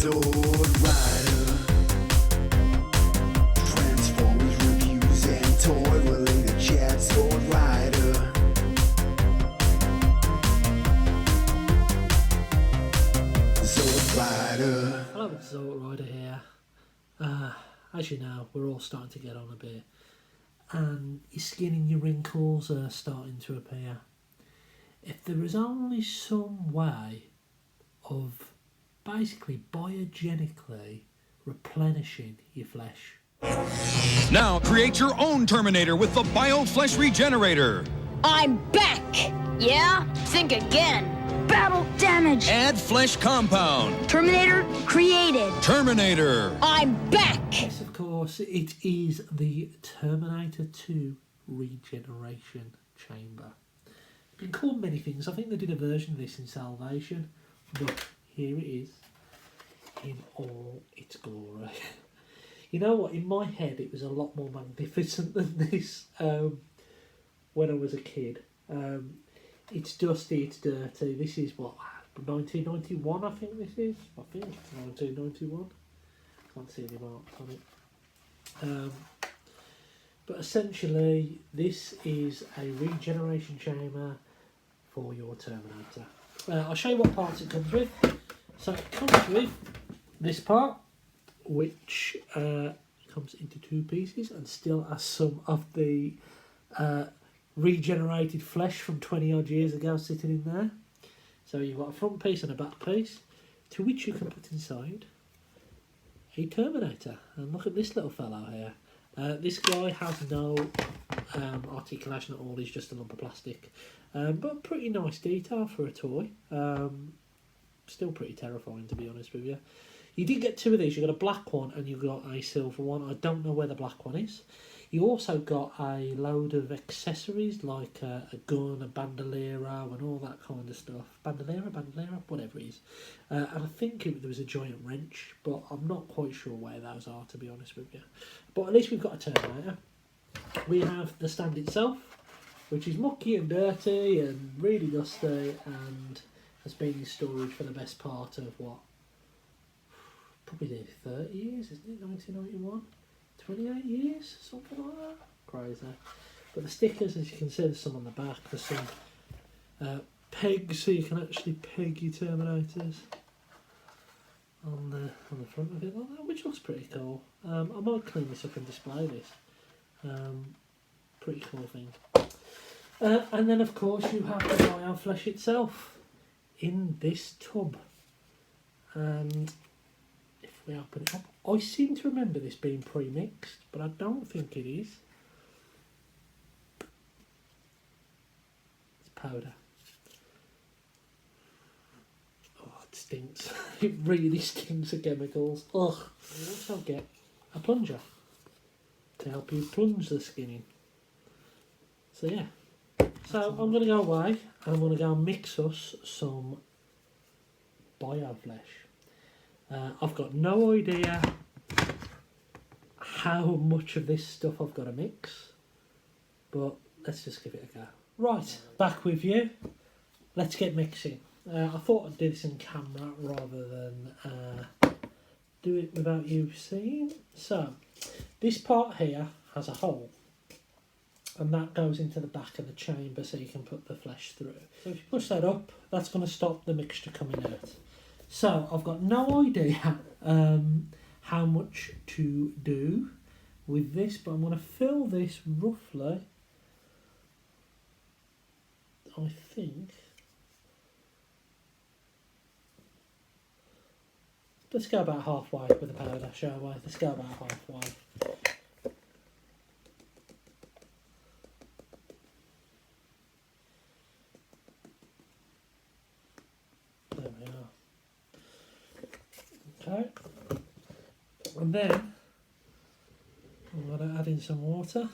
Sword Rider. Transformers reviews and toy related chat. Sword Rider. Sword Rider. Hello, it's Sword Rider here. As you know, we're all starting to get on a bit, and your skin and your wrinkles are starting to appear. If there is only some way of basically biogenically replenishing your flesh. Now create your own Terminator with the BioFlesh Regenerator. I'm back! Yeah? Think again. Battle damage! Add flesh compound. Terminator created. Terminator. I'm back! Yes, of course, it is the Terminator 2 Regeneration Chamber. It's been called many things. I think they did a version of this in Salvation, but here it is in all its glory. You know what, in my head it was a lot more magnificent than this when I was a kid. It's dusty, it's dirty. This is what, 1991 I think this is? I think it's 1991. Can't see any marks on it. But essentially this is a regeneration chamber for your Terminator. I'll show you what parts it comes with. So it comes with this part, which comes into two pieces and still has some of the regenerated flesh from 20 odd years ago sitting in there. So you've got a front piece and a back piece, to which you can put inside a Terminator. And look at this little fellow here. This guy has no articulation at all, he's just a lump of plastic. But pretty nice detail for a toy. Still pretty terrifying, to be honest with you. You did get two of these. You got a black one and you got a silver one. I don't know where the black one is. You also got a load of accessories like a gun, a bandolero and all that kind of stuff. Bandolero, whatever it is. And I think there was a giant wrench, but I'm not quite sure where those are, to be honest with you. But at least we've got a Terminator. We have the stand itself, which is mucky and dirty and really dusty and has been in storage for the best part of what? Probably nearly 30 years, isn't it? 1991? 28 years? Something like that? Crazy. But the stickers, as you can see, there's some on the back. There's some pegs, so you can actually peg your Terminators on the front of it like that, which looks pretty cool. I might clean this up and display this. Pretty cool thing. And then, of course, you have the BioFlesh itself in this tub. And if we open it up, I seem to remember this being pre-mixed, but I don't think it is. It's powder. Oh, it stinks. It really stinks of chemicals. Ugh. You also get a plunger to help you plunge the skin in. So yeah. So I'm going to go away and I'm going to go and mix us some BioFlesh. I've got no idea how much of this stuff I've got to mix, but let's just give it a go. Right, back with you. Let's get mixing. I thought I'd do this in camera rather than do it without you seeing. So, this part here has a hole, and that goes into the back of the chamber so you can put the flesh through. So if you push that up, that's going to stop the mixture coming out. So I've got no idea how much to do with this, but I'm going to fill this roughly, I think, let's go about halfway with the powder, shall we? Let's go about halfway. There we are. Okay, and then I'm going to add in some water.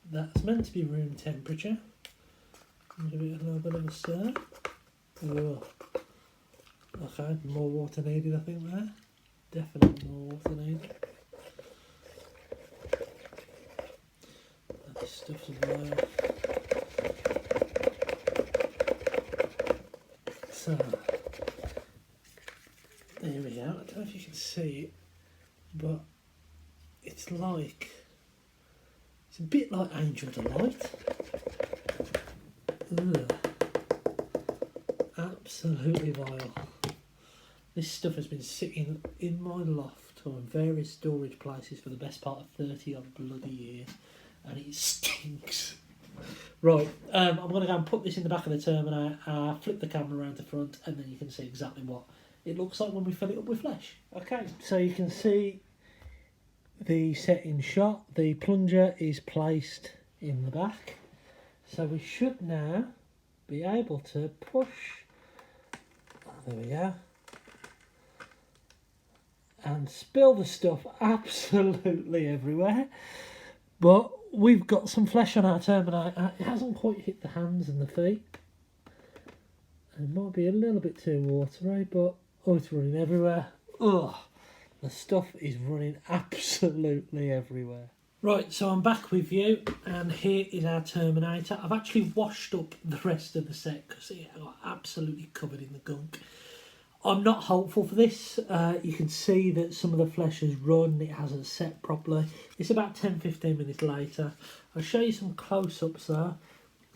That's meant to be room temperature. Give it a little bit of a stir. Oh. Okay, more water needed I think there. Definitely more water needed. That stuff's in there. So, out. I don't know if you can see it, but it's a bit like Angel Delight. Ugh. Absolutely vile. This stuff has been sitting in my loft or in various storage places for the best part of 30 odd bloody years, and it stinks. Right, I'm going to go and put this in the back of the Terminator, flip the camera around to front, and then you can see exactly what it looks like when we fill it up with flesh. Okay, so you can see the setting shot. The plunger is placed in the back, so we should now be able to push. There we go. And spill the stuff absolutely everywhere. But we've got some flesh on our Terminator. It hasn't quite hit the hands and the feet. It might be a little bit too watery, but oh, it's running everywhere. Ugh, the stuff is running absolutely everywhere. Right, so I'm back with you, and here is our Terminator. I've actually washed up the rest of the set because it got absolutely covered in the gunk. I'm not hopeful for this. You can see that some of the flesh has run, it hasn't set properly. It's about 10-15 minutes later. I'll show you some close-ups there.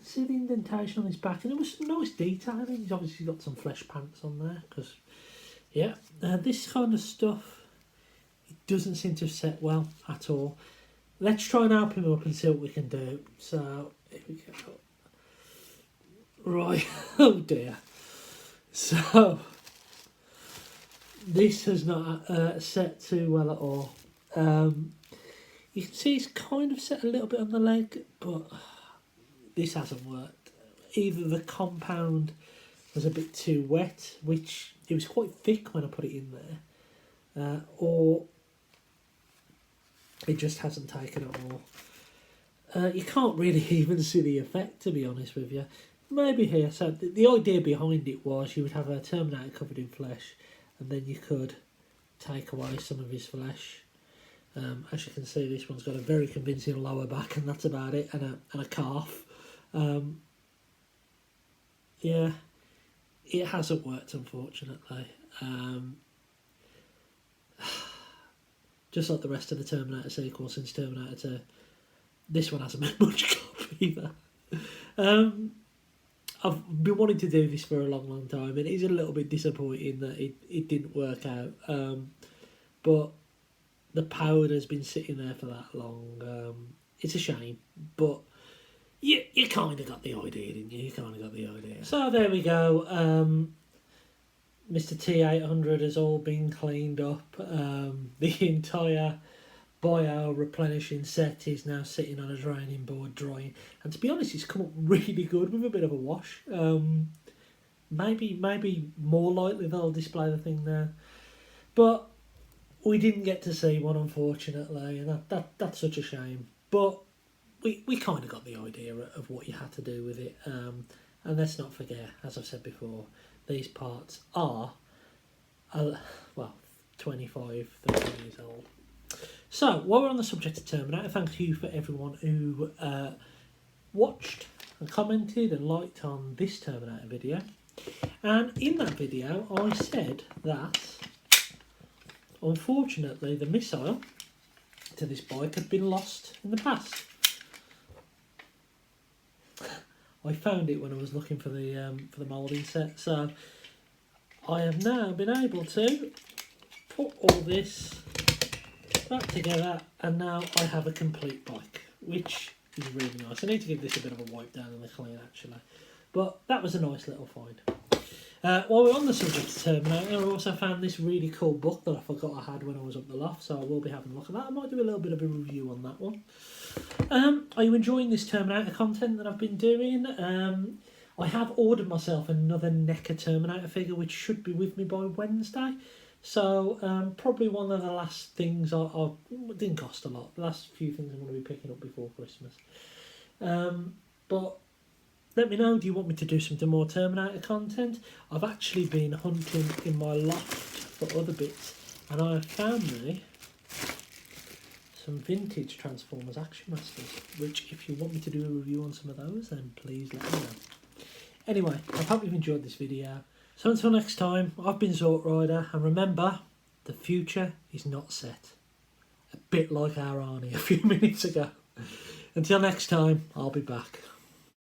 See the indentation on his back, and it was some nice detailing. He's obviously got some flesh pants on there, because, yeah. This kind of stuff, it doesn't seem to have set well at all. Let's try and help him up and see what we can do. So, here we go. Right, oh dear. So, this has not set too well at all. You can see it's kind of set a little bit on the leg, but this hasn't worked. Either the compound was a bit too wet, which it was quite thick when I put it in there, or it just hasn't taken at all. You can't really even see the effect, to be honest with you. Maybe here. So the idea behind it was you would have a Terminator covered in flesh, and then you could take away some of his flesh. As you can see, this one's got a very convincing lower back, and that's about it, and a calf. Yeah, it hasn't worked, unfortunately. Just like the rest of the Terminator sequel since Terminator 2, this one hasn't made much good either. I've been wanting to do this for a long time, and it is a little bit disappointing that it didn't work out. But the powder's been sitting there for that long. It's a shame, but you kind of got the idea, didn't you? You kind of got the idea. So there we go. Mr. T800 has all been cleaned up. The entire bio-replenishing set is now sitting on a draining board drying. And to be honest, it's come up really good with a bit of a wash. Maybe more likely they'll display the thing there. But we didn't get to see one, unfortunately, and that's such a shame. But we kind of got the idea of what you had to do with it. And let's not forget, as I've said before, these parts are, 25, 30 years old. So, while we're on the subject of Terminator, thank you for everyone who watched and commented and liked on this Terminator video. And in that video, I said that, unfortunately, the missile to this bike had been lost in the past. I found it when I was looking for the moulding set, so I have now been able to put all this back together, and now I have a complete bike, which is really nice. I need to give this a bit of a wipe down and a clean, actually, but that was a nice little find. While we're on the subject of Terminator, I also found this really cool book that I forgot I had when I was up the loft, so I will be having a look at that. I might do a little bit of a review on that one. Are you enjoying this Terminator content that I've been doing? I have ordered myself another NECA Terminator figure, which should be with me by Wednesday. So probably one of the last things I didn't cost a lot. The last few things I'm going to be picking up before Christmas. But let me know, do you want me to do some more Terminator content? I've actually been hunting in my loft for other bits, and I have found me some vintage Transformers Action Masters, which if you want me to do a review on some of those, then please let me know. Anyway, I hope you've enjoyed this video. So until next time, I've been Zort Rider, and remember, The future is not set. A bit like our Arnie a few minutes ago. Until next time, I'll be back.